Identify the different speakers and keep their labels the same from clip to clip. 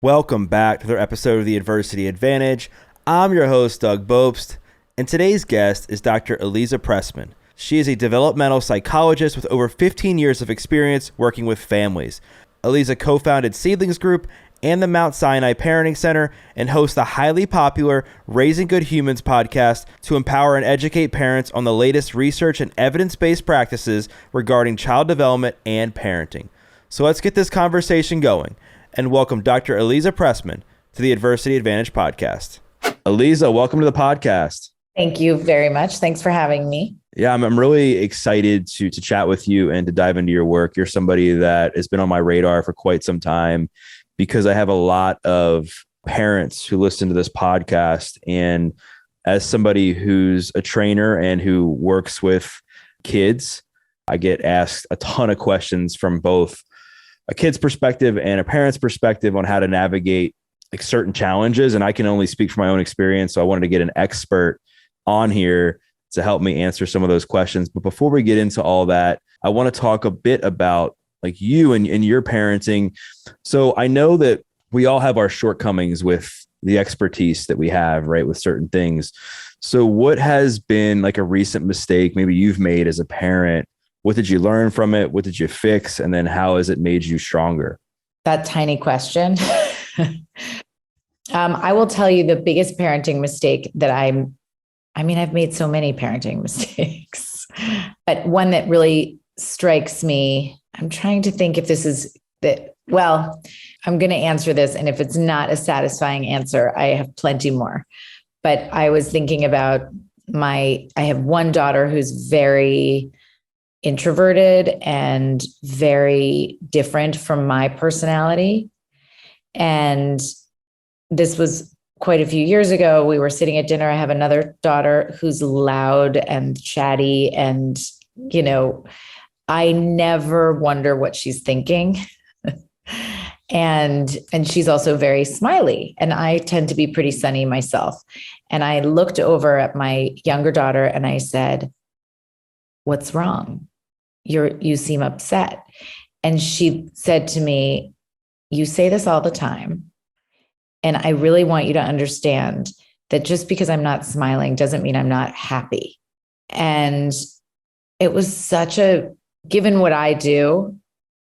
Speaker 1: Welcome back to another episode of The Adversity Advantage. I'm your host, Doug Bopst, and today's guest is Dr. Aliza Pressman. She is a developmental psychologist with over 15 years of experience working with families. Aliza co-founded SeedlingsGroup and the Mount Sinai Parenting Center and hosts the highly popular Raising Good Humans podcast to empower and educate parents on the latest research and evidence-based practices regarding child development and parenting. So let's get this conversation going. And welcome Dr. Aliza Pressman to the Adversity Advantage podcast. Aliza, welcome to the podcast.
Speaker 2: Thank you very much. Thanks for having me.
Speaker 1: Yeah, I'm really excited to chat with you and to dive into your work. You're somebody that has been on my radar for quite some time because I have a lot of parents who listen to this podcast. And as somebody who's a trainer and who works with kids, I get asked a ton of questions from both a kid's perspective and a parent's perspective on how to navigate like certain challenges. And I can only speak from my own experience. So I wanted to get an expert on here to help me answer some of those questions. But before we get into all that, I want to talk a bit about like you and your parenting. So I know that we all have our shortcomings with the expertise that we have, right, with certain things. So what has been like a recent mistake maybe you've made as a parent? What did you learn from it? What did you fix? And then how has it made you stronger?
Speaker 2: That tiny question. I will tell you the biggest parenting mistake that I've made so many parenting mistakes, but one that really strikes me, I'm trying to think if this is that, well, I'm going to answer this. And if it's not a satisfying answer, I have plenty more. But I was thinking about I have one daughter who's very introverted and very different from my personality. And this was quite a few years ago. We were sitting at dinner. I have another daughter who's loud and chatty. And, I never wonder what she's thinking. And she's also very smiley. And I tend to be pretty sunny myself. And I looked over at my younger daughter and I said, "What's wrong? You seem upset." And she said to me, "You say this all the time. And I really want you to understand that just because I'm not smiling doesn't mean I'm not happy." And it was given what I do,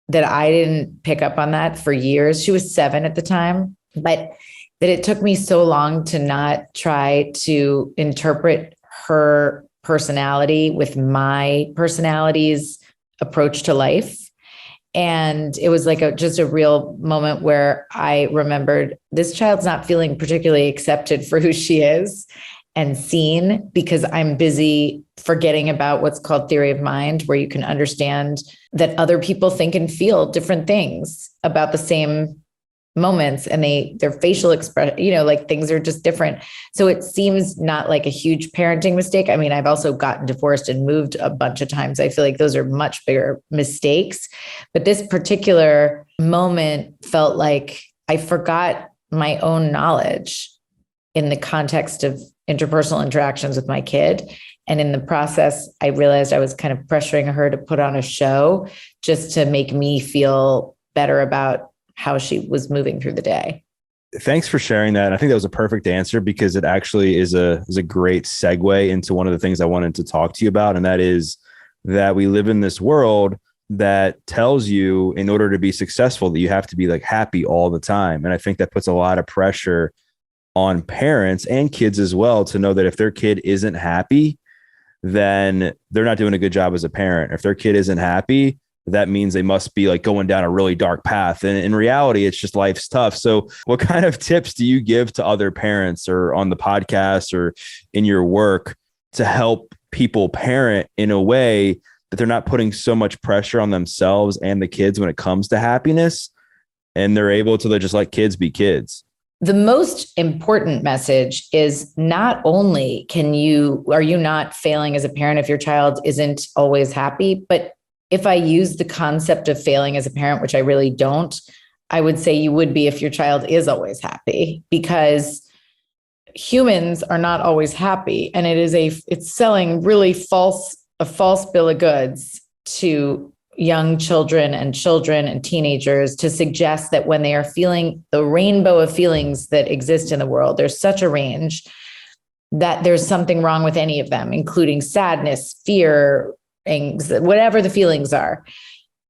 Speaker 2: that I didn't pick up on that for years. She was 7 at the time, but that it took me so long to not try to interpret her personality with my personality's approach to life. And it was like just a real moment where I remembered this child's not feeling particularly accepted for who she is and seen because I'm busy forgetting about what's called theory of mind, where you can understand that other people think and feel different things about the same moments, and their facial expression, like things are just different. So it seems not like a huge parenting mistake. I mean, I've also gotten divorced and moved a bunch of times. I feel like those are much bigger mistakes. But this particular moment felt like I forgot my own knowledge in the context of interpersonal interactions with my kid. And in the process, I realized I was kind of pressuring her to put on a show just to make me feel better about how she was moving through the day.
Speaker 1: Thanks for sharing that. I think that was a perfect answer because it actually is a great segue into one of the things I wanted to talk to you about. And that is that we live in this world that tells you in order to be successful that you have to be like happy all the time. And I think that puts a lot of pressure on parents and kids as well to know that if their kid isn't happy, then they're not doing a good job as a parent. If their kid isn't happy, that means they must be like going down a really dark path. And in reality, it's just life's tough. So what kind of tips do you give to other parents or on the podcast or in your work to help people parent in a way that they're not putting so much pressure on themselves and the kids when it comes to happiness, and they're able to just let kids be kids?
Speaker 2: The most important message is not only are you not failing as a parent if your child isn't always happy, but if I use the concept of failing as a parent, which I really don't, I would say you would be if your child is always happy, because humans are not always happy. And it's selling really a false bill of goods to young children and teenagers to suggest that when they are feeling the rainbow of feelings that exist in the world, there's such a range, that there's something wrong with any of them, including sadness, fear, anxiety, whatever the feelings are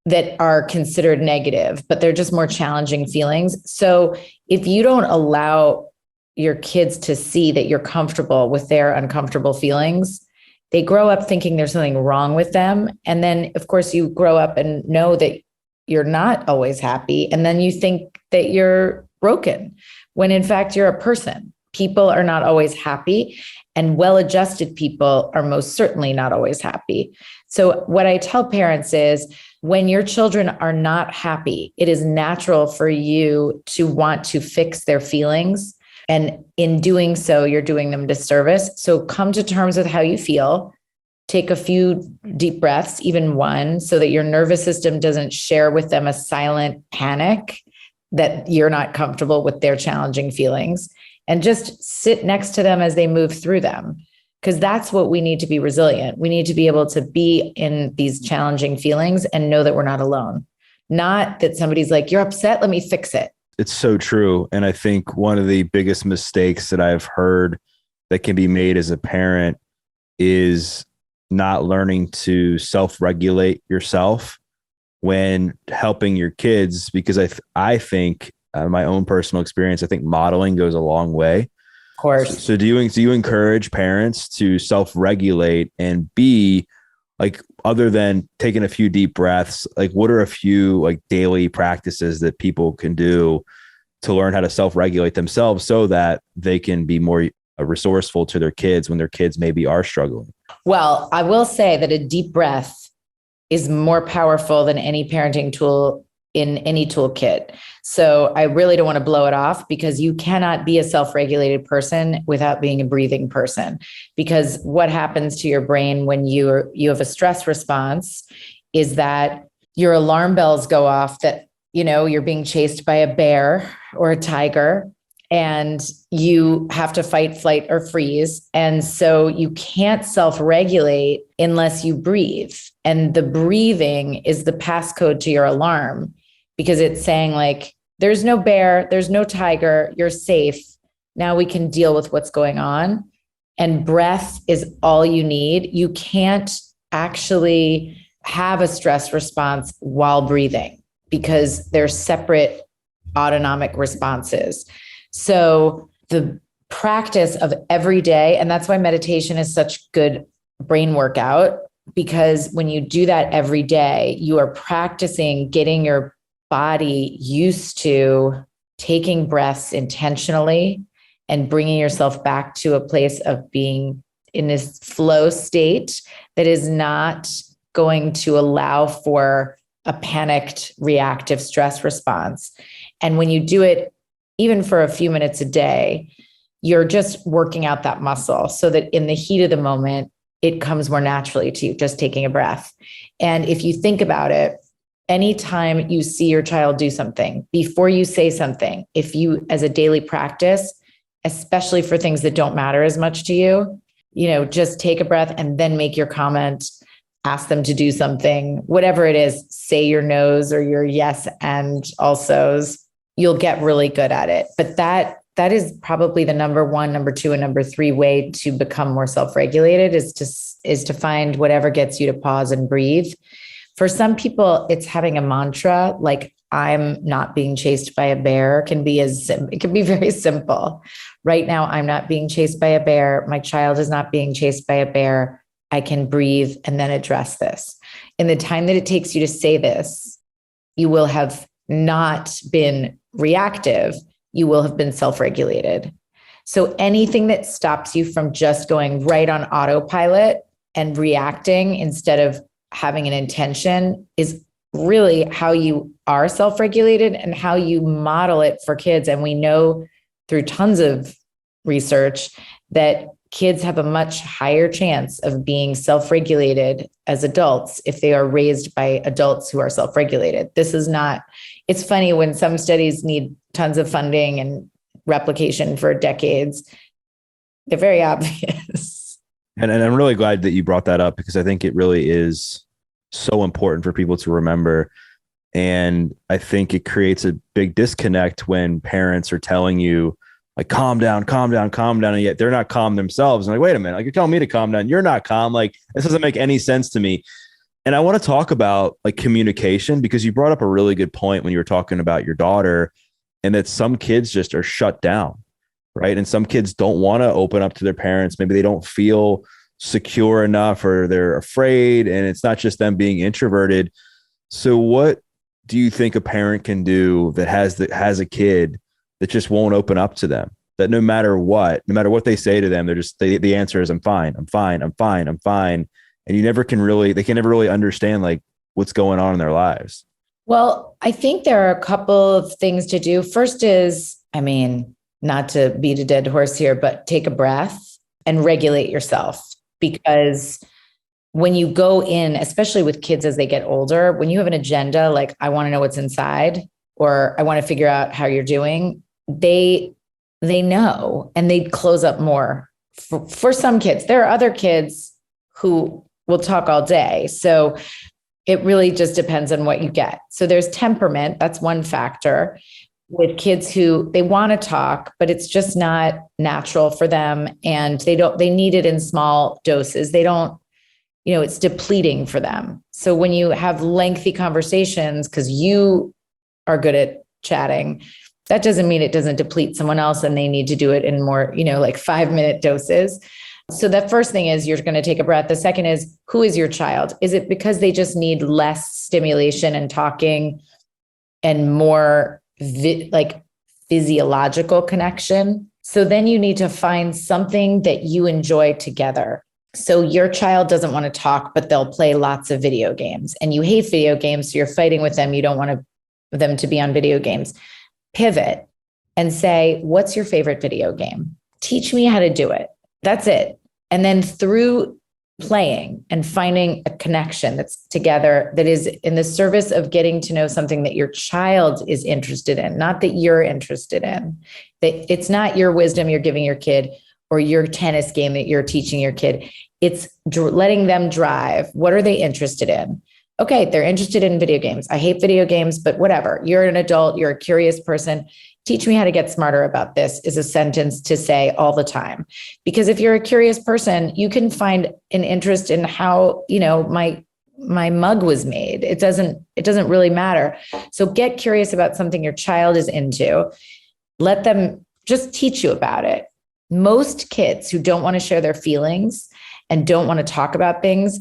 Speaker 2: that are considered negative, but they're just more challenging feelings. So if you don't allow your kids to see that you're comfortable with their uncomfortable feelings, they grow up thinking there's something wrong with them. And then, of course, you grow up and know that you're not always happy. And then you think that you're broken, when in fact, you're a person. People are not always happy, and well-adjusted people are most certainly not always happy. So what I tell parents is, when your children are not happy, it is natural for you to want to fix their feelings. And in doing so, you're doing them disservice. So come to terms with how you feel. Take a few deep breaths, even one, so that your nervous system doesn't share with them a silent panic that you're not comfortable with their challenging feelings. And just sit next to them as they move through them. Because that's what we need to be resilient. We need to be able to be in these challenging feelings and know that we're not alone. Not that somebody's like, you're upset, let me fix it.
Speaker 1: It's so true. And I think one of the biggest mistakes that I've heard that can be made as a parent is not learning to self-regulate yourself when helping your kids. Because I think my own personal experience, I think modeling goes a long way.
Speaker 2: Of course.
Speaker 1: So do you encourage parents to self-regulate and be like, other than taking a few deep breaths, like what are a few like daily practices that people can do to learn how to self-regulate themselves so that they can be more resourceful to their kids when their kids maybe are struggling?
Speaker 2: Well, I will say that a deep breath is more powerful than any parenting tool in any toolkit. So I really don't want to blow it off, because you cannot be a self-regulated person without being a breathing person. Because what happens to your brain when you have a stress response is that your alarm bells go off that, you're being chased by a bear or a tiger, and you have to fight, flight, or freeze. And so you can't self-regulate unless you breathe. And the breathing is the passcode to your alarm, because it's saying like, there's no bear, there's no tiger, you're safe. Now we can deal with what's going on. And breath is all you need. You can't actually have a stress response while breathing, because they're separate autonomic responses. So the practice of every day, and that's why meditation is such good brain workout, because when you do that every day, you are practicing getting your body used to taking breaths intentionally and bringing yourself back to a place of being in this flow state that is not going to allow for a panicked reactive stress response. And when you do it, even for a few minutes a day, you're just working out that muscle so that in the heat of the moment, it comes more naturally to you, just taking a breath. And if you think about it, anytime you see your child do something, before you say something, if you, as a daily practice, especially for things that don't matter as much to you, just take a breath and then make your comment, ask them to do something, whatever it is, say your no's or your yes and also's, you'll get really good at it. But that is probably the number one, number two, and number three way to become more self-regulated is to find whatever gets you to pause and breathe. For some people, it's having a mantra like, I'm not being chased by a bear. It can be very simple. Right now, I'm not being chased by a bear. My child is not being chased by a bear. I can breathe and then address this. In the time that it takes you to say this, you will have not been reactive. You will have been self-regulated. So anything that stops you from just going right on autopilot and reacting instead of having an intention is really how you are self-regulated and how you model it for kids. And we know through tons of research that kids have a much higher chance of being self-regulated as adults if they are raised by adults who are self-regulated. It's funny when some studies need tons of funding and replication for decades, they're very obvious.
Speaker 1: And I'm really glad that you brought that up, because I think it really is so important for people to remember. And I think it creates a big disconnect when parents are telling you, like, calm down, calm down, calm down. And yet they're not calm themselves. And like, wait a minute, like, you're telling me to calm down. You're not calm. Like, this doesn't make any sense to me. And I want to talk about like communication, because you brought up a really good point when you were talking about your daughter, and that some kids just are shut down, right? And some kids don't want to open up to their parents. Maybe they don't feel secure enough, or they're afraid, and it's not just them being introverted. So what do you think a parent can do that has a kid that just won't open up to them? That no matter what they say to them, the answer is, I'm fine, I'm fine, I'm fine, I'm fine. And they can never really understand like what's going on in their lives.
Speaker 2: Well, I think there are a couple of things to do. First is, not to beat a dead horse here, but take a breath and regulate yourself. Because when you go in, especially with kids as they get older, when you have an agenda, like, I want to know what's inside, or I want to figure out how you're doing, they know, and they close up more. For some kids, there are other kids who will talk all day. So it really just depends on what you get. So there's temperament. That's one factor with kids who they want to talk, but it's just not natural for them. And they need it in small doses. They don't, it's depleting for them. So when you have lengthy conversations, because you are good at chatting, that doesn't mean it doesn't deplete someone else and they need to do it in more, like 5-minute doses. So the first thing is you're going to take a breath. The second is, who is your child? Is it because they just need less stimulation and talking and more physiological connection? So then you need to find something that you enjoy together. So your child doesn't want to talk, but they'll play lots of video games, and you hate video games. So you're fighting with them. You don't want them to be on video games. Pivot and say, what's your favorite video game? Teach me how to do it. That's it. And then through playing and finding a connection that's together, that is in the service of getting to know something that your child is interested in, not that you're interested in. That it's not your wisdom you're giving your kid or your tennis game that you're teaching your kid. It's letting them drive. What are they interested in? Okay, they're interested in video games. I hate video games, but whatever. You're an adult. You're a curious person. Teach me how to get smarter about this is a sentence to say all the time. Because if you're a curious person, you can find an interest in how, my mug was made. It doesn't really matter. So get curious about something your child is into. Let them just teach you about it. Most kids who don't want to share their feelings and don't want to talk about things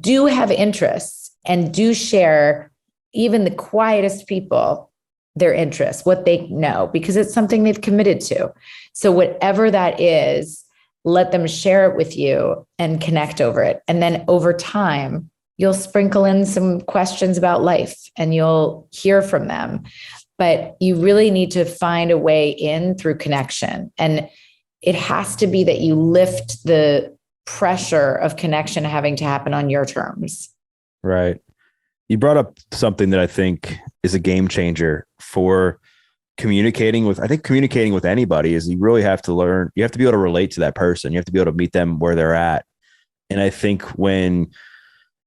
Speaker 2: do have interests and do share, even the quietest people, their interests, what they know, because it's something they've committed to. So whatever that is, let them share it with you and connect over it. And then over time, you'll sprinkle in some questions about life and you'll hear from them. But you really need to find a way in through connection. And it has to be that you lift the pressure of connection having to happen on your terms.
Speaker 1: Right. You brought up something that I think is a game changer for communicating with anybody. Is you really have to learn, you have to be able to relate to that person. You have to be able to meet them where they're at. And I think when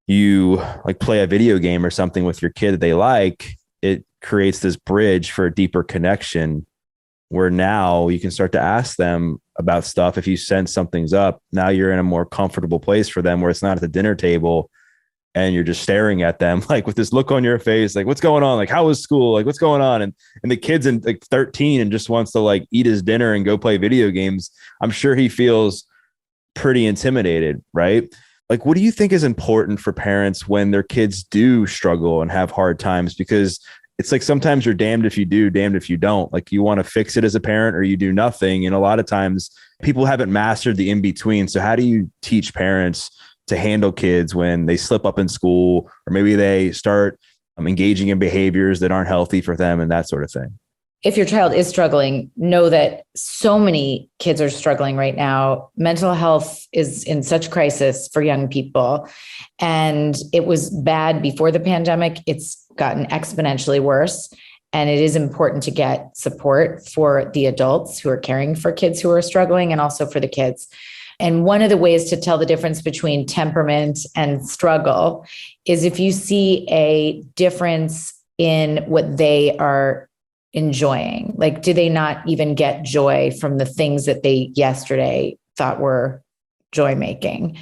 Speaker 1: you like play a video game or something with your kid that they like, it creates this bridge for a deeper connection where now you can start to ask them about stuff. If you sense something's up, now you're in a more comfortable place for them where it's not at the dinner table and you're just staring at them like with this look on your face, like, what's going on? Like, how was school? Like, what's going on? And the kid's in like 13 and just wants to like eat his dinner and go play video games. I'm sure he feels pretty intimidated, right? Like, what do you think is important for parents when their kids do struggle and have hard times? Because it's like sometimes you're damned if you do, damned if you don't. Like, you want to fix it as a parent or you do nothing. And a lot of times people haven't mastered the in-between. So how do you teach parents to handle kids when they slip up in school, or maybe they start engaging in behaviors that aren't healthy for them and that sort of thing?
Speaker 2: If your child is struggling, know that so many kids are struggling right now. Mental health is in such crisis for young people. And it was bad before the pandemic. It's gotten exponentially worse. And it is important to get support for the adults who are caring for kids who are struggling and also for the kids. And one of the ways to tell the difference between temperament and struggle is if you see a difference in what they are enjoying. Like, do they not even get joy from the things that they yesterday thought were joy making?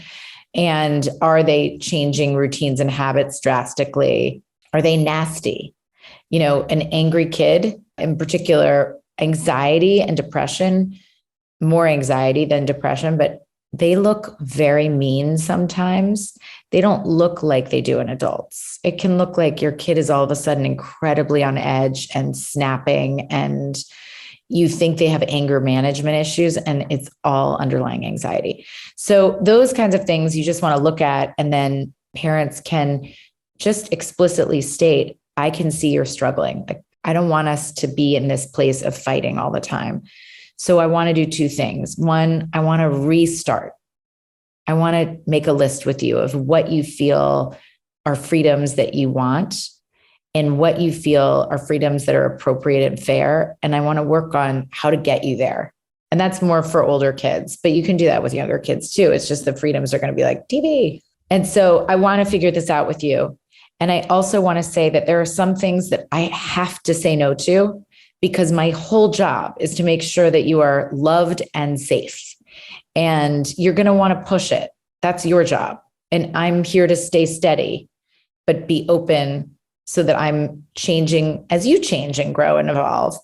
Speaker 2: And are they changing routines and habits drastically? Are they nasty? An angry kid, in particular, anxiety and depression, more anxiety than depression, but they look very mean sometimes. They don't look like they do in adults. It can look like your kid is all of a sudden incredibly on edge and snapping, and you think they have anger management issues, and it's all underlying anxiety. So those kinds of things you just want to look at, and then parents can just explicitly state, I can see you're struggling. Like, I don't want us to be in this place of fighting all the time. So I want to do two things. One, I want to restart. I want to make a list with you of what you feel are freedoms that you want and what you feel are freedoms that are appropriate and fair. And I want to work on how to get you there. And that's more for older kids, but you can do that with younger kids too. It's just the freedoms are going to be like TV. And so I want to figure this out with you. And I also want to say that there are some things that I have to say no to, because my whole job is to make sure that you are loved and safe. And you're going to want to push it. That's your job. And I'm here to stay steady, but be open so that I'm changing as you change and grow and evolve.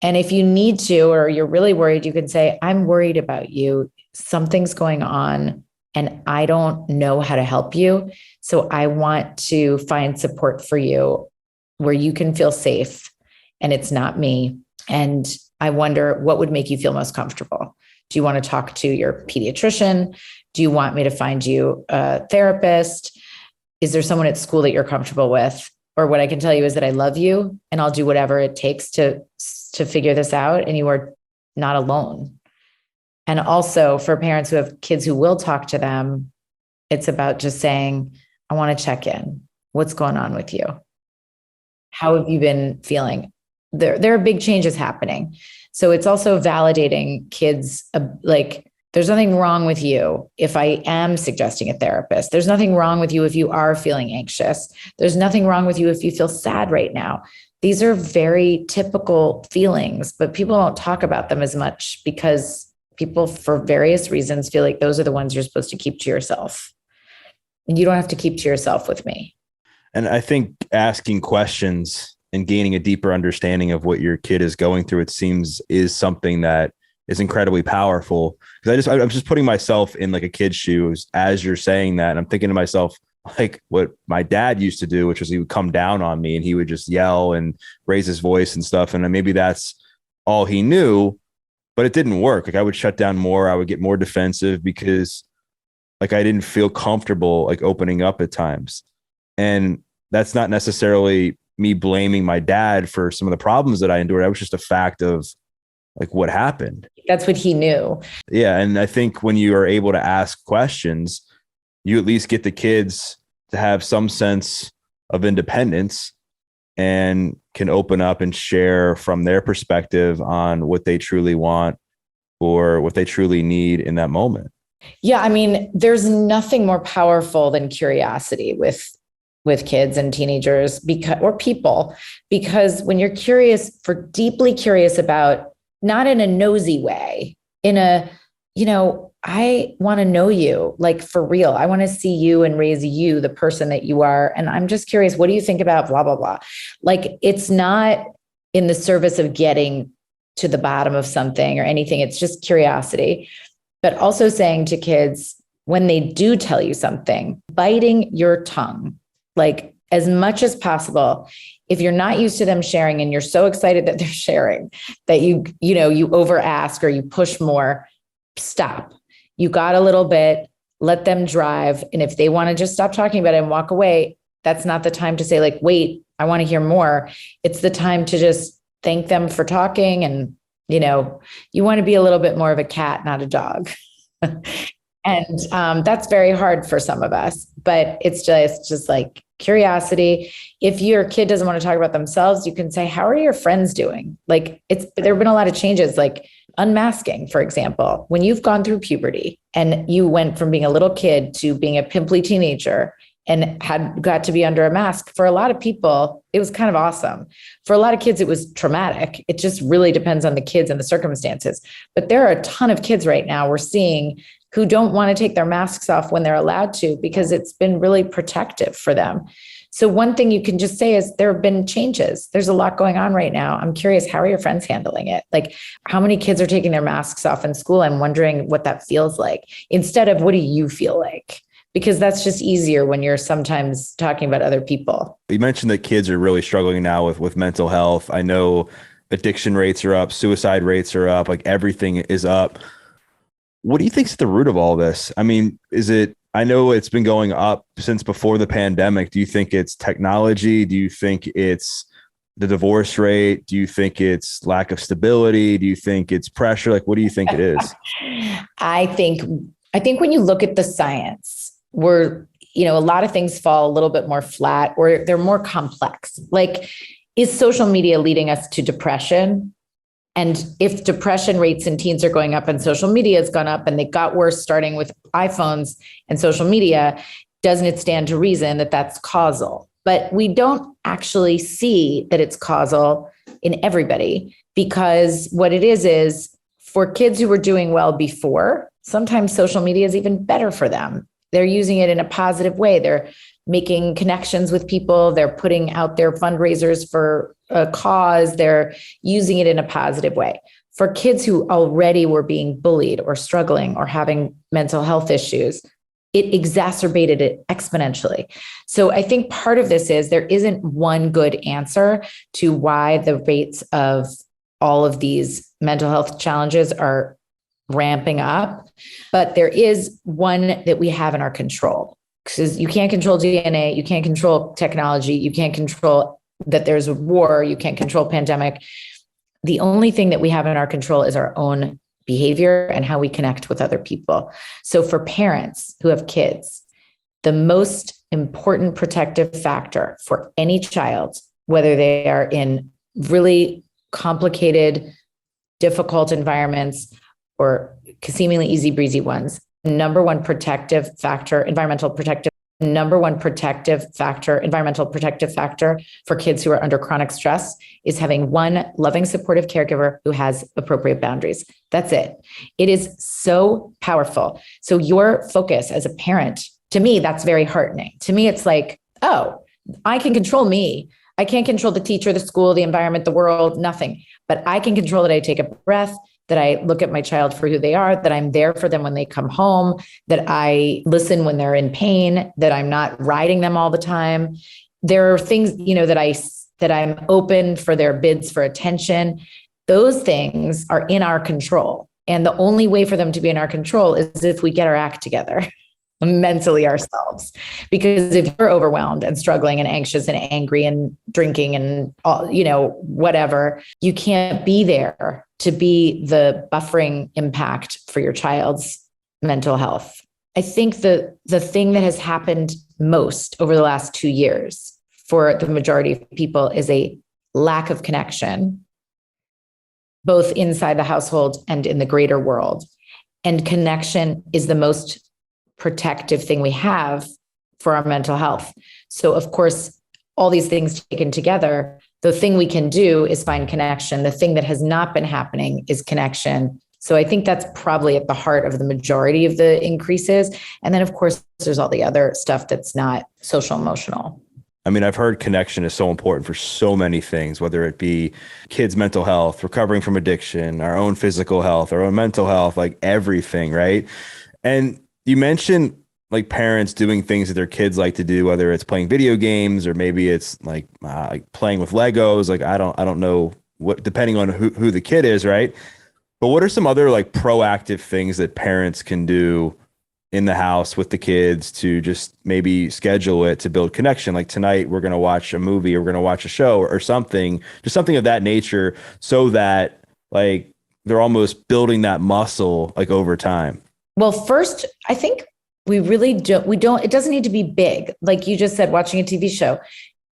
Speaker 2: And if you need to, or you're really worried, you can say, I'm worried about you. Something's going on and I don't know how to help you. So I want to find support for you where you can feel safe and it's not me. And I wonder what would make you feel most comfortable. Do you want to talk to your pediatrician? Do you want me to find you a therapist? Is there someone at school that you're comfortable with? Or what I can tell you is that I love you and I'll do whatever it takes to figure this out. And you are not alone. And also for parents who have kids who will talk to them, it's about just saying, I want to check in. What's going on with you? How have you been feeling? There are big changes happening. So it's also validating kids, like, there's nothing wrong with you if I am suggesting a therapist. There's nothing wrong with you if you are feeling anxious. There's nothing wrong with you if you feel sad right now. These are very typical feelings, but people don't talk about them as much because people, for various reasons, feel like those are the ones you're supposed to keep to yourself. And you don't have to keep to yourself with me.
Speaker 1: And I think asking questions and gaining a deeper understanding of what your kid is going through, it seems, is something that is incredibly powerful. Because I'm just putting myself in like a kid's shoes as you're saying that. And I'm thinking to myself, like what my dad used to do, which was he would come down on me and he would just yell and raise his voice and stuff. And maybe that's all he knew, but it didn't work. Like I would shut down more. I would get more defensive because like I didn't feel comfortable like opening up at times. And that's not necessarily me blaming my dad for some of the problems that I endured. That was just a fact of like what happened.
Speaker 2: That's what he knew.
Speaker 1: Yeah. And I think when you are able to ask questions, you at least get the kids to have some sense of independence and can open up and share from their perspective on what they truly want or what they truly need in that moment.
Speaker 2: Yeah. I mean, there's nothing more powerful than curiosity with kids and teenagers or people, because when you're curious, deeply curious about, not in a nosy way, in a, I want to know you, like for real. I want to see you and raise you, the person that you are. And I'm just curious, what do you think about blah, blah, blah? Like, it's not in the service of getting to the bottom of something or anything. It's just curiosity. But also saying to kids, when they do tell you something, biting your tongue, like as much as possible. If you're not used to them sharing and you're so excited that they're sharing that you over ask or you push more, stop. You got a little bit, let them drive. And if they want to just stop talking about it and walk away, that's not the time to say like, wait, I want to hear more. It's the time to just thank them for talking. And, you want to be a little bit more of a cat, not a dog. And that's very hard for some of us, but it's just like curiosity. If your kid doesn't want to talk about themselves, you can say, how are your friends doing? Like there have been a lot of changes. Like unmasking, for example, when you've gone through puberty and you went from being a little kid to being a pimply teenager and had got to be under a mask, for a lot of people, it was kind of awesome. For a lot of kids, it was traumatic. It just really depends on the kids and the circumstances. But there are a ton of kids right now we're seeing who don't want to take their masks off when they're allowed to, because it's been really protective for them. So one thing you can just say is there have been changes. There's a lot going on right now. I'm curious, how are your friends handling it? Like, how many kids are taking their masks off in school? I'm wondering what that feels like, instead of what do you feel like? Because that's just easier when you're sometimes talking about other people.
Speaker 1: You mentioned that kids are really struggling now with mental health. I know addiction rates are up, suicide rates are up, like everything is up. What do you think's at the root of all this? I mean, I know it's been going up since before the pandemic. Do you think it's technology? Do you think it's the divorce rate? Do you think it's lack of stability? Do you think it's pressure? Like, what do you think it is?
Speaker 2: I think when you look at the science, a lot of things fall a little bit more flat, or they're more complex. Like, is social media leading us to depression? And if depression rates in teens are going up and social media has gone up and they got worse starting with iPhones and social media, doesn't it stand to reason that that's causal? But we don't actually see that it's causal in everybody, because what it is for kids who were doing well before, sometimes social media is even better for them. They're using it in a positive way. They're making connections with people. They're putting out their fundraisers for a cause. They're using it in a positive way. For kids who already were being bullied or struggling or having mental health issues, it exacerbated it exponentially. So I think part of this is there isn't one good answer to why the rates of all of these mental health challenges are ramping up, but there is one that we have in our control. Because you can't control DNA, you can't control technology, you can't control that there's a war, you can't control pandemic. The only thing that we have in our control is our own behavior and how we connect with other people. So for parents who have kids, the most important protective factor for any child, whether they are in really complicated, difficult environments or seemingly easy breezy ones, environmental protective factor for kids who are under chronic stress is having one loving, supportive caregiver who has appropriate boundaries. That's it. It is so powerful. So your focus as a parent, to me, that's very heartening. To me, it's like, oh, I can control me. I can't control the teacher, the school, the environment, the world, nothing. But I can control that I take a breath, that I look at my child for who they are, that I'm there for them when they come home, that I listen when they're in pain, that I'm not riding them all the time. There are things, that I'm open for their bids for attention. Those things are in our control. And the only way for them to be in our control is if we get our act together mentally ourselves. Because if you're overwhelmed and struggling and anxious and angry and drinking and whatever, you can't be there to be the buffering impact for your child's mental health. I think the thing that has happened most over the last 2 years for the majority of people is a lack of connection, both inside the household and in the greater world. And connection is the most protective thing we have for our mental health. So of course, all these things taken together, the thing we can do is find connection. The thing that has not been happening is connection. So I think that's probably at the heart of the majority of the increases. And then of course, there's all the other stuff that's not social emotional.
Speaker 1: I mean, I've heard connection is so important for so many things, whether it be kids' mental health, recovering from addiction, our own physical health, our own mental health, like everything, right? And you mentioned like parents doing things that their kids like to do, whether it's playing video games or maybe it's like playing with Legos. Like, I don't know what, depending on who the kid is, right? But what are some other like proactive things that parents can do in the house with the kids to just maybe schedule it to build connection? Like tonight, we're going to watch a movie or we're going to watch a show or something, just something of that nature, so that like they're almost building that muscle like over time.
Speaker 2: Well, first, I think it doesn't need to be big. Like you just said, watching a TV show.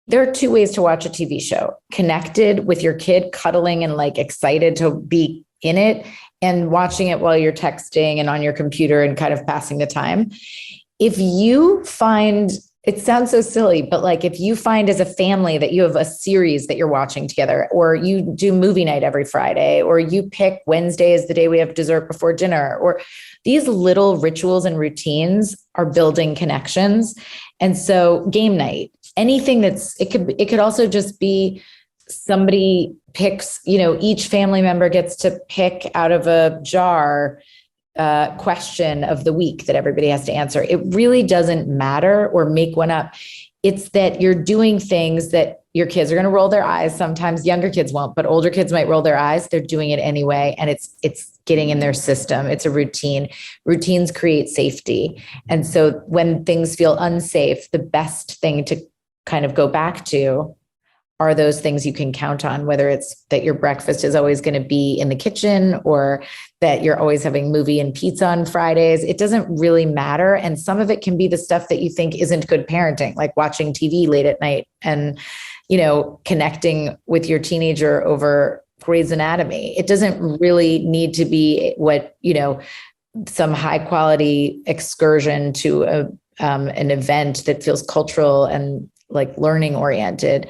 Speaker 2: There are 2 ways to watch a TV show: connected with your kid, cuddling and like excited to be in it, and watching it while you're texting and on your computer and kind of passing the time. If you find, it sounds so silly, but like if you find as a family that you have a series that you're watching together, or you do movie night every Friday, or you pick Wednesday as the day we have dessert before dinner, or these little rituals and routines are building connections. And so game night, anything it could also just be somebody picks, each family member gets to pick out of a jar question of the week that everybody has to answer. It really doesn't matter, or make one up. It's that you're doing things that your kids are going to roll their eyes. Sometimes younger kids won't, but older kids might roll their eyes. They're doing it anyway. And it's getting in their system. It's a routine. Routines create safety. And so when things feel unsafe, the best thing to kind of go back to are those things you can count on, whether it's that your breakfast is always going to be in the kitchen, or that you're always having movie and pizza on Fridays. It doesn't really matter. And some of it can be the stuff that you think isn't good parenting, like watching TV late at night and, connecting with your teenager over Grey's Anatomy. It doesn't really need to be what, some high quality excursion to an event that feels cultural and like learning oriented.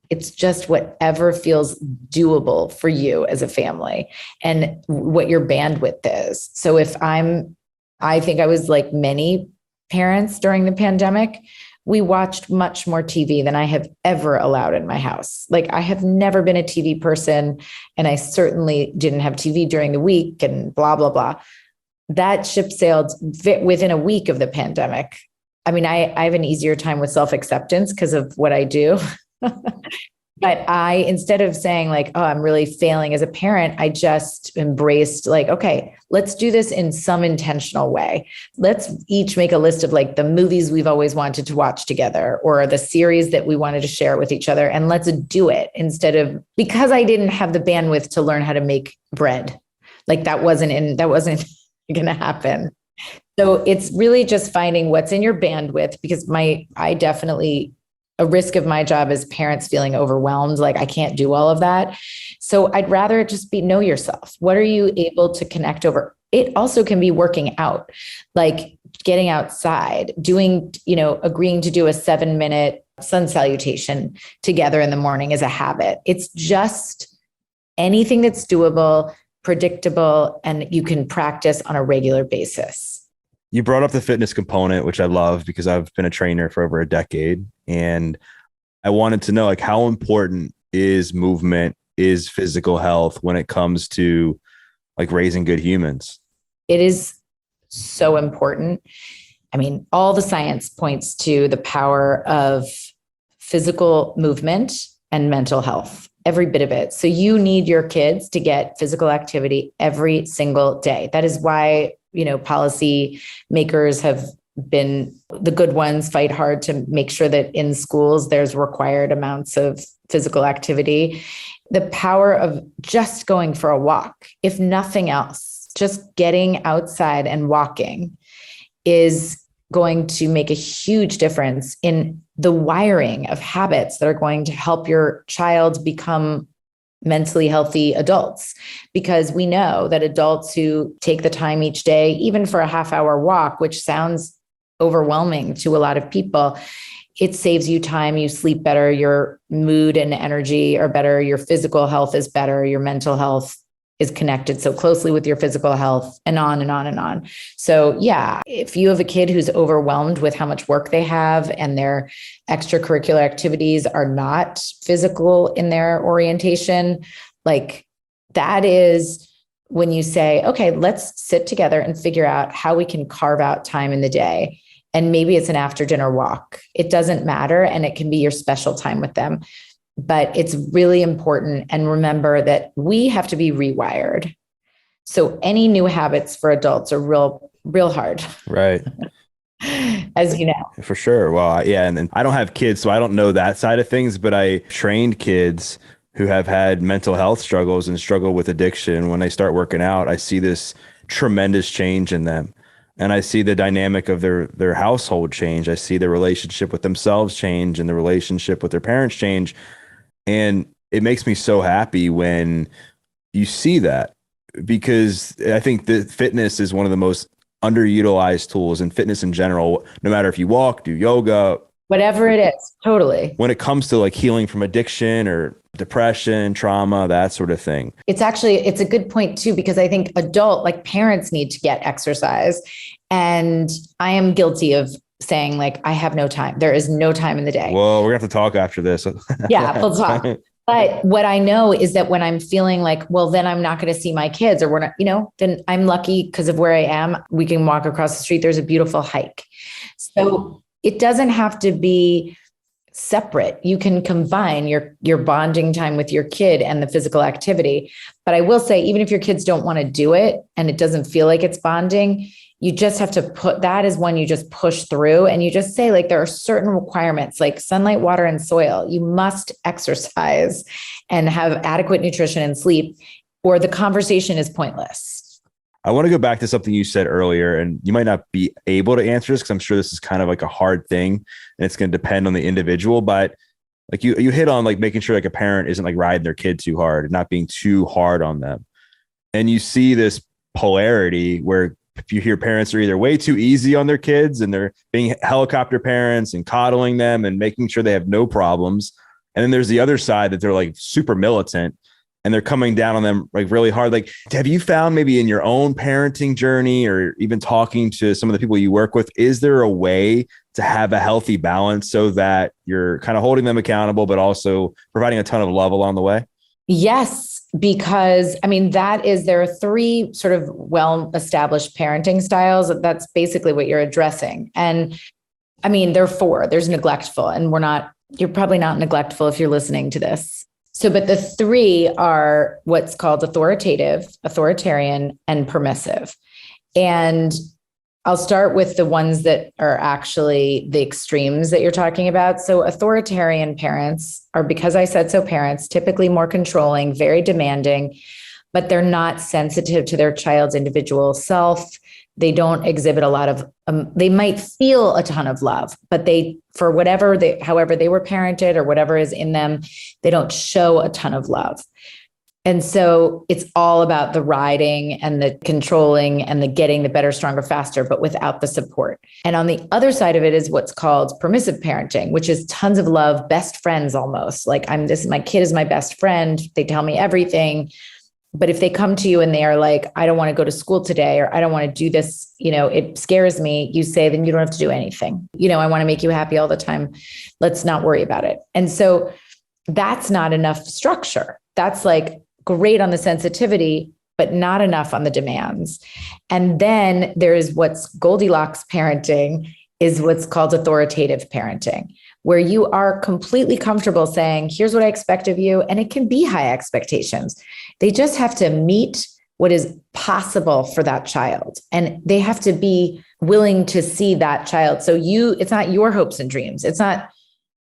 Speaker 2: It's just whatever feels doable for you as a family and what your bandwidth is. So I think I was like many parents during the pandemic, we watched much more TV than I have ever allowed in my house. Like I have never been a TV person, and I certainly didn't have TV during the week and blah, blah, blah. That ship sailed within a week of the pandemic. I mean, I have an easier time with self-acceptance because of what I do. But instead of saying like, oh, I'm really failing as a parent, I just embraced like, okay, let's do this in some intentional way. Let's each make a list of like the movies we've always wanted to watch together, or the series that we wanted to share with each other. And let's do it instead, because I didn't have the bandwidth to learn how to make bread. Like that wasn't going to happen. So it's really just finding what's in your bandwidth, because a risk of my job is parents feeling overwhelmed. Like I can't do all of that. So I'd rather it just be know yourself. What are you able to connect over? It also can be working out, like getting outside, doing, agreeing to do a 7-minute sun salutation together in the morning as a habit. It's just anything that's doable, predictable, and you can practice on a regular basis.
Speaker 1: You brought up the fitness component, which I love because I've been a trainer for over a decade. And I wanted to know, like, how important is movement, is physical health when it comes to like raising good humans?
Speaker 2: It is so important. I mean, all the science points to the power of physical movement and mental health, every bit of it. So you need your kids to get physical activity every single day. That is why policy makers have been, the good ones fight hard to make sure that in schools there's required amounts of physical activity. The power of just going for a walk, if nothing else, just getting outside and walking is going to make a huge difference in the wiring of habits that are going to help your child become mentally healthy adults, because we know that adults who take the time each day, even for a half-hour walk, which sounds overwhelming to a lot of people, it saves you time, you sleep better, your mood and energy are better, your physical health is better, your mental health is connected so closely with your physical health, and on and on and on. So yeah, if you have a kid who's overwhelmed with how much work they have and their extracurricular activities are not physical in their orientation, like that is when you say, okay, let's sit together and figure out how we can carve out time in the day. And maybe it's an after dinner walk. It doesn't matter. And it can be your special time with them. But it's really important. And remember that we have to be rewired. So any new habits for adults are real hard.
Speaker 1: Right.
Speaker 2: As you know.
Speaker 1: For sure. Well, yeah. And I don't have kids, so I don't know that side of things, but I trained kids who have had mental health struggles and struggle with addiction. When they start working out, I see this tremendous change in them. And I see the dynamic of their household change. I see the relationship with themselves change and the relationship with their parents change. And it makes me so happy when you see that, because I think that fitness is one of the most underutilized tools, and fitness in general, no matter if you walk, do yoga,
Speaker 2: Whatever it is, totally.
Speaker 1: when it comes to like healing from addiction or depression, trauma, that sort of thing.
Speaker 2: It's a good point too, because I think like parents need to get exercise. And I am guilty of saying like, I have no time. There is no time in the day.
Speaker 1: Well, we're gonna have to talk after this.
Speaker 2: Yeah, we'll talk. But what I know is that when I'm feeling like, well, then I'm not going to see my kids, or we're not, then I'm lucky because of where I am. We can walk across the street. There's a beautiful hike. So it doesn't have to be separate. You can combine your bonding time with your kid and the physical activity. But I will say, even if your kids don't want to do it and it doesn't feel like it's bonding, you just have to that is one you just push through, and you just say like, there are certain requirements like sunlight, water, and soil. You must exercise and have adequate nutrition and sleep, or the conversation is pointless.
Speaker 1: I want to go back to something you said earlier, and you might not be able to answer this because I'm sure this is kind of like a hard thing and it's going to depend on the individual, but like you hit on like making sure like a parent isn't like riding their kid too hard and not being too hard on them. And you see this polarity where if you hear parents are either way too easy on their kids and they're being helicopter parents and coddling them and making sure they have no problems. And then there's the other side that they're like super militant and they're coming down on them like really hard. Like, have you found maybe in your own parenting journey or even talking to some of the people you work with, is there a way to have a healthy balance so that you're kind of holding them accountable, but also providing a ton of love along the way?
Speaker 2: Yes, because there are three sort of well-established parenting styles. That's basically what you're addressing. And there are four. There's neglectful, and you're probably not neglectful if you're listening to this. So, but the three are what's called authoritative, authoritarian, and permissive. And I'll start with the ones that are actually the extremes that you're talking about. So authoritarian parents are, because I said so, parents typically more controlling, very demanding, but they're not sensitive to their child's individual self. They don't exhibit a lot of, they might feel a ton of love, but however they were parented or whatever is in them, they don't show a ton of love. And so it's all about the riding and the controlling and the getting the better, stronger, faster, but without the support. And on the other side of it is what's called permissive parenting, which is tons of love, best friends almost. Like my kid is my best friend. They tell me everything. But if they come to you and they are like, I don't want to go to school today, or I don't want to do this, it scares me, you say, then you don't have to do anything. I want to make you happy all the time. Let's not worry about it. And so that's not enough structure. That's like great on the sensitivity, but not enough on the demands. And then there is what's Goldilocks parenting, is what's called authoritative parenting, where you are completely comfortable saying, here's what I expect of you. And it can be high expectations. They just have to meet what is possible for that child. And they have to be willing to see that child. So it's not your hopes and dreams. It's not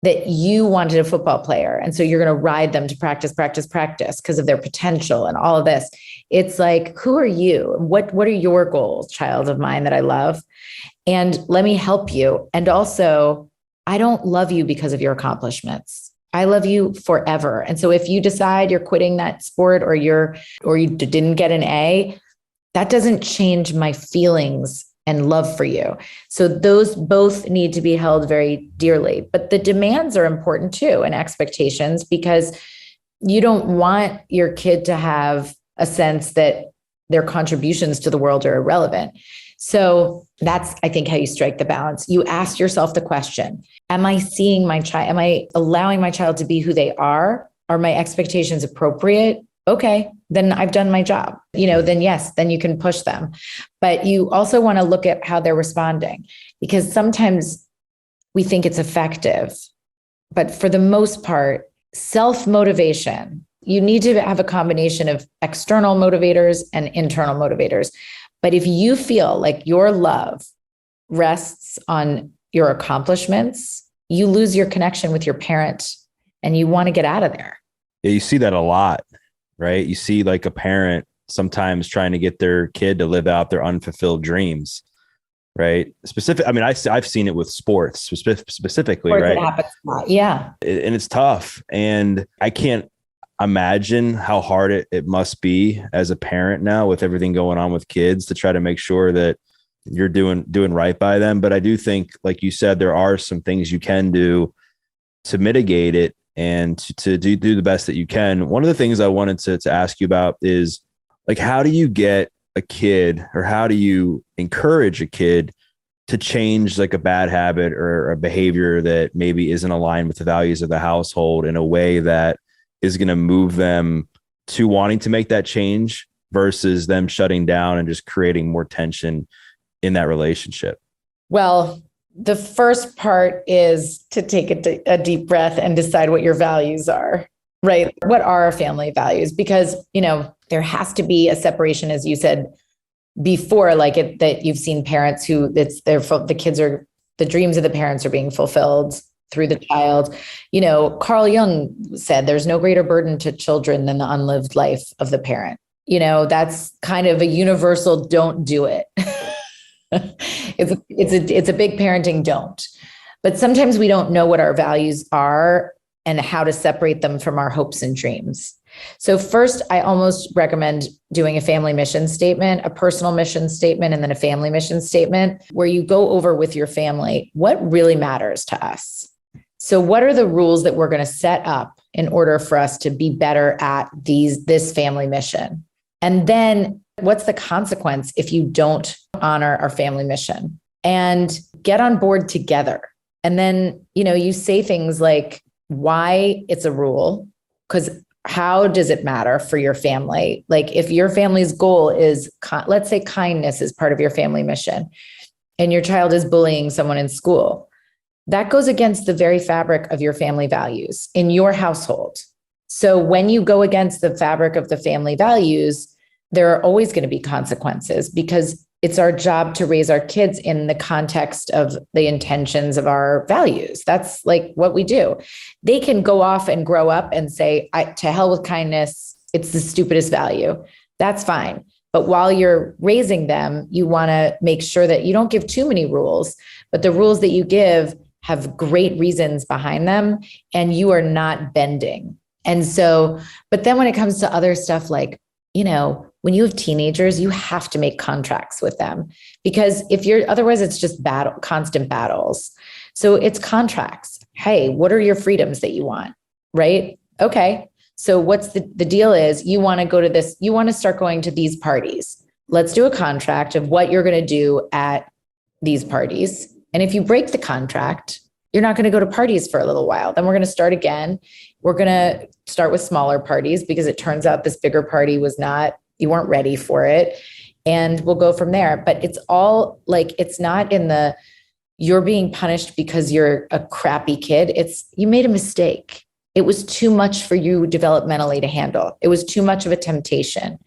Speaker 2: that you wanted a football player, and so you're going to ride them to practice because of their potential and all of this. It's like, who are you? What are your goals, child of mine that I love? And let me help you. And also, I don't love you because of your accomplishments. I love you forever. And so if you decide you're quitting that sport or you didn't get an A, that doesn't change my feelings and love for you. So those both need to be held very dearly. But the demands are important too, and expectations, because you don't want your kid to have a sense that their contributions to the world are irrelevant. So that's, I think, how you strike the balance. You ask yourself the question, am I seeing my child? Am I allowing my child to be who they are? Are my expectations appropriate? Okay, then I've done my job, then yes, then you can push them. But you also want to look at how they're responding, because sometimes we think it's effective, but for the most part, self-motivation, you need to have a combination of external motivators and internal motivators. But if you feel like your love rests on your accomplishments, you lose your connection with your parent and you want to get out of there.
Speaker 1: Yeah, you see that a lot. Right? You see like a parent sometimes trying to get their kid to live out their unfulfilled dreams, right? I've seen it with sports specifically,
Speaker 2: Sports,
Speaker 1: right?
Speaker 2: it happens a lot. Yeah.
Speaker 1: And it's tough. And I can't imagine how hard it must be as a parent now with everything going on with kids to try to make sure that you're doing right by them. But I do think, like you said, there are some things you can do to mitigate it and to do the best that you can. One of the things I wanted to ask you about is, like, how do you get a kid, or how do you encourage a kid to change like a bad habit or a behavior that maybe isn't aligned with the values of the household in a way that is going to move them to wanting to make that change versus them shutting down and just creating more tension in that relationship?
Speaker 2: Well, the first part is to take a deep breath and decide what your values are, right? What are our family values? Because, there has to be a separation, as you said before, that you've seen parents who the kids are, the dreams of the parents are being fulfilled through the child. Carl Jung said there's no greater burden to children than the unlived life of the parent. That's kind of a universal don't do it. It's a big parenting don't. But sometimes we don't know what our values are and how to separate them from our hopes and dreams. So first, I almost recommend doing a family mission statement, a personal mission statement, and then a family mission statement, where you go over with your family what really matters to us. So what are the rules that we're going to set up in order for us to be better at this family mission? And then what's the consequence if you don't honor our family mission? And get on board together. And then, you say things like why it's a rule, because how does it matter for your family? Like if your family's goal is, let's say kindness is part of your family mission, and your child is bullying someone in school, that goes against the very fabric of your family values in your household. So when you go against the fabric of the family values, there are always going to be consequences, because it's our job to raise our kids in the context of the intentions of our values. That's like what we do. They can go off and grow up and say, to hell with kindness, it's the stupidest value. That's fine. But while you're raising them, you want to make sure that you don't give too many rules, but the rules that you give have great reasons behind them, and you are not bending. And so, but then when it comes to other stuff, like, when you have teenagers, you have to make contracts with them, because otherwise it's just constant battles. So it's contracts. Hey, what are your freedoms that you want? Right? Okay. So what's the deal is you want to go to this, you want to start going to these parties. Let's do a contract of what you're going to do at these parties. And if you break the contract, you're not going to go to parties for a little while. Then we're going to start again. We're going to start with smaller parties, because it turns out this bigger party you weren't ready for it. And we'll go from there. But it's all like, it's not in you're being punished because you're a crappy kid. It's you made a mistake. It was too much for you developmentally to handle. It was too much of a temptation.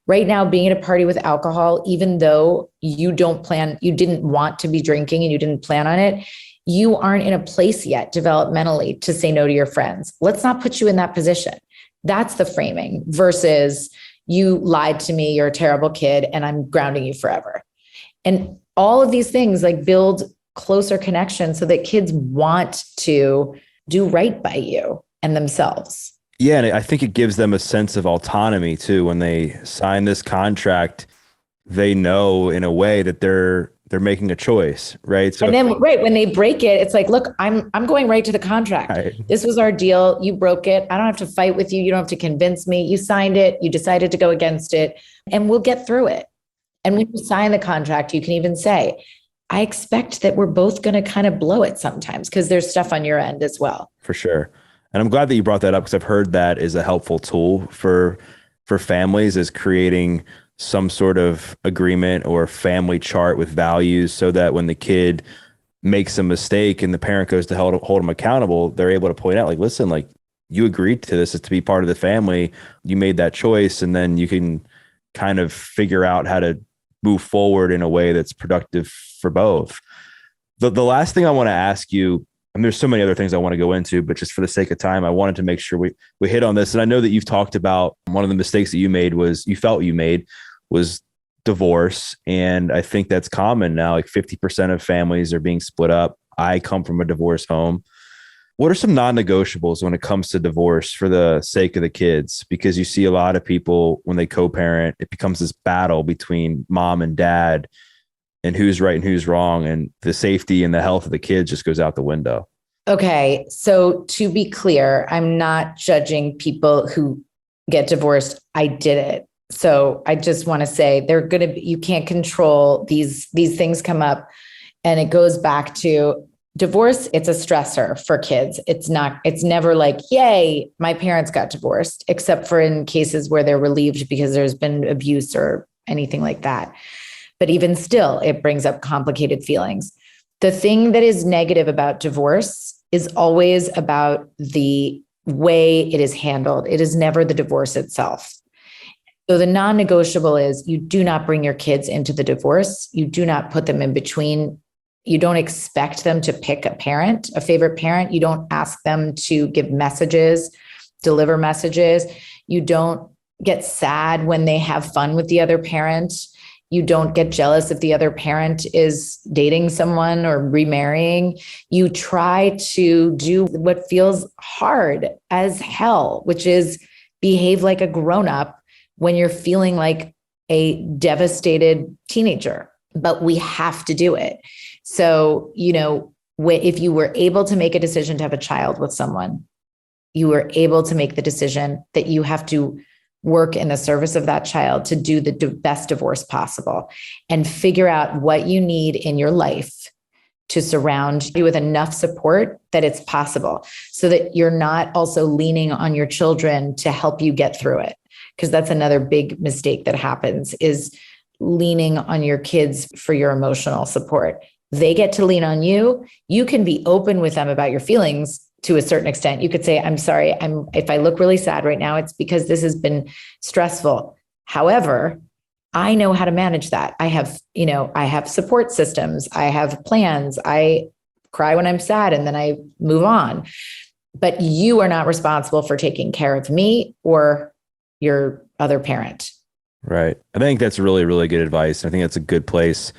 Speaker 2: Right now, being at a party with alcohol, even though you didn't want to be drinking and you didn't plan on it, you aren't in a place yet developmentally to say no to your friends. Let's not put you in that position. That's the framing versus you lied to me, you're a terrible kid, and I'm grounding you forever. And all of these things like build closer connections so that kids want to do right by you and themselves.
Speaker 1: Yeah. And I think it gives them a sense of autonomy too. When they sign this contract, they know in a way that they're making a choice, right? So,
Speaker 2: and then when they break it, it's like, look, I'm going right to the contract. Right. This was our deal. You broke it. I don't have to fight with you. You don't have to convince me. You signed it. You decided to go against it, and we'll get through it. And when you sign the contract, you can even say, I expect that we're both going to kind of blow it sometimes, because there's stuff on your end as well.
Speaker 1: For sure. And I'm glad that you brought that up, because I've heard that is a helpful tool for families, is creating some sort of agreement or family chart with values, so that when the kid makes a mistake and the parent goes to hold them accountable, they're able to point out, like, listen, like, you agreed to this, is to be part of the family. You made that choice. And then you can kind of figure out how to move forward in a way that's productive for both. The last thing I want to ask you, and there's so many other things I want to go into, but just for the sake of time, I wanted to make sure we hit on this. And I know that you've talked about one of the mistakes that you felt you made was divorce. And I think that's common now. Like 50% of families are being split up. I come from a divorce home. what are some non-negotiables when it comes to divorce for the sake of the kids? Because you see a lot of people when they co-parent, it becomes this battle between mom and dad and who's right and who's wrong. And the safety and the health of the kids just goes out the window.
Speaker 2: Okay. So to be clear, I'm not judging people who get divorced. I did it. So I just want to say you can't control these things come up, and it goes back to divorce. It's a stressor for kids. It's never like, yay, my parents got divorced, except for in cases where they're relieved because there's been abuse or anything like that. But even still, it brings up complicated feelings. The thing that is negative about divorce is always about the way it is handled. It is never the divorce itself. So the non-negotiable is you do not bring your kids into the divorce. You do not put them in between. You don't expect them to pick a favorite parent. You don't ask them to give messages, deliver messages. You don't get sad when they have fun with the other parent. You don't get jealous if the other parent is dating someone or remarrying. You try to do what feels hard as hell, which is behave like a grown-up when you're feeling like a devastated teenager. But we have to do it. So, if you were able to make a decision to have a child with someone, you were able to make the decision that you have to work in the service of that child to do the best divorce possible and figure out what you need in your life to surround you with enough support that it's possible, so that you're not also leaning on your children to help you get through it. Because that's another big mistake that happens, is leaning on your kids for your emotional support. They get to lean on you. You can be open with them about your feelings to a certain extent. You could say, I'm sorry, if I look really sad right now, it's because this has been stressful. However, I know how to manage that. I have support systems. I have plans. I cry when I'm sad and then I move on. But you are not responsible for taking care of me or your other parent.
Speaker 1: Right. I think that's really, really good advice. I think that's a good place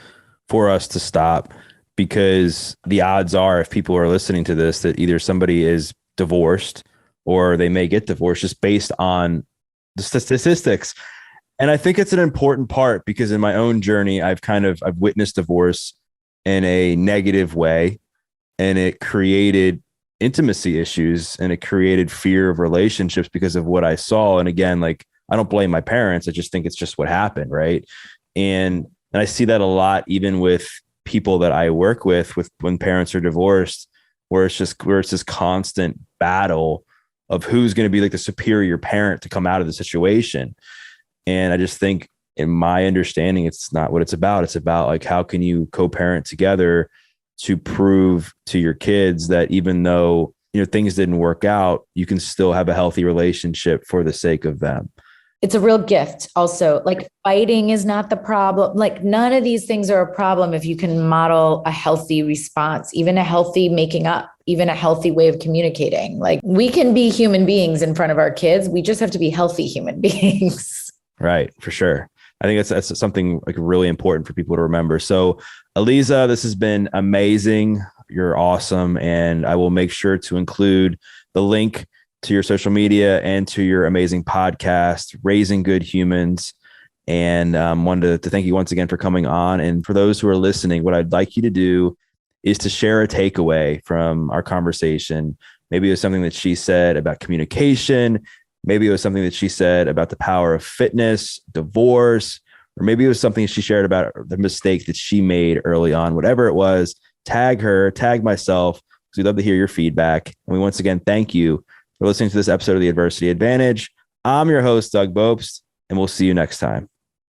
Speaker 1: for us to stop, because the odds are, if people are listening to this, that either somebody is divorced or they may get divorced just based on the statistics. And I think it's an important part, because in my own journey, I've witnessed divorce in a negative way, and it created intimacy issues and it created fear of relationships because of what I saw. And again, like, I don't blame my parents. I just think it's just what happened. Right. And I see that a lot, even with people that I work with when parents are divorced, where it's this constant battle of who's going to be like the superior parent to come out of the situation. And I just think, in my understanding, it's not what it's about. It's about, like, how can you co-parent together to prove to your kids that even though, things didn't work out, you can still have a healthy relationship for the sake of them.
Speaker 2: It's a real gift. Also, like, fighting is not the problem. Like, none of these things are a problem if you can model a healthy response, even a healthy making up, even a healthy way of communicating. Like, we can be human beings in front of our kids. We just have to be healthy human beings.
Speaker 1: Right. For sure. I think that's something like really important for people to remember. So, Aliza, this has been amazing. You're awesome. And I will make sure to include the link to your social media and to your amazing podcast, Raising Good Humans. And wanted to thank you once again for coming on. And for those who are listening, what I'd like you to do is to share a takeaway from our conversation. Maybe it was something that she said about communication. Maybe it was something that she said about the power of fitness, divorce, or maybe it was something she shared about the mistake that she made early on. Whatever it was, tag her, tag myself, because we'd love to hear your feedback. And we once again thank you for listening to this episode of The Adversity Advantage. I'm your host, Doug Bopst, and we'll see you next time.